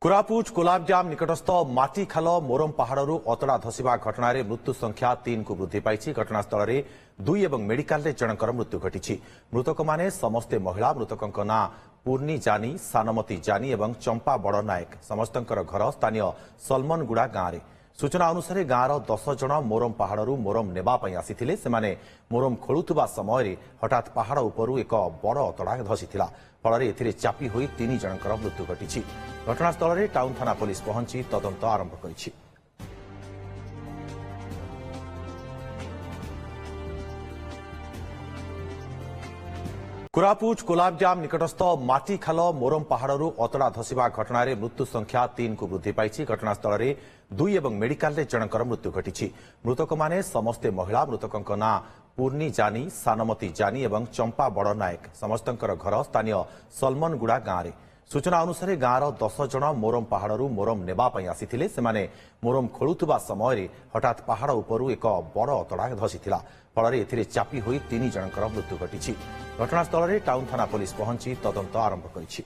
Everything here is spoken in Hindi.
कोरापुट कोलाबजाम निकटस्थ माटीखाल मोरम पहाड़ू अतड़ा धसवा घटन मृत्यु संख्या 3 को वृद्धि पाई। घटनास्थल में 2 और मेडिकल जनकर मृत्यु घटी। मृतक माने समस्ते महिला। मृतकों ना पूर्णी जानी, सानमती जानी और चंपा बड़ नायक। समस्त घर स्थानीय सलमनगुड़ा गांव में। सूचना अनुसार गांवर 10 जन मोरम पहाड़ू मोरम नेबाई आसी मोरम खोलुवा समय हठात पहाड़ उपरू एक बड़ अतड़ा धसीला। फल एथिरे चापी होई 3 जनकर मृत्यु घटी। घटनास्थल में टाउन थाना पुलिस पहुंची तदंत आरंभ करिछि। कोरापुट कोलाबजाम निकटस्थ माटीखाल मोरम पहाड़ू अतड़ा धसवा घटन मृत्यु संख्या 3 को वृद्धि पाई। घटनास्थल में 2 और मेडिकल जनकर मृत्यु घटी। मृतक माने समस्ते महिला। मृतकों ना पूर्णी जानी, सानमती जानी और चंपा बड़ नायक। समस्त घर स्थानीय सलमनगुड़ा गांव में। सूचना अनुसार गांवर 10 जन मोरम पहाड़ू मोरम नेबाई आसी मोरम खोलुवा समय हठात पहाड़ उपरू एक बड़ अतड़ा धसीला। फल एथिरे चापी होई 3 जनकर मृत्यु घटी। घटनास्थल में टाउन थाना पुलिस पहुंची तदंत आरंभ करिछि।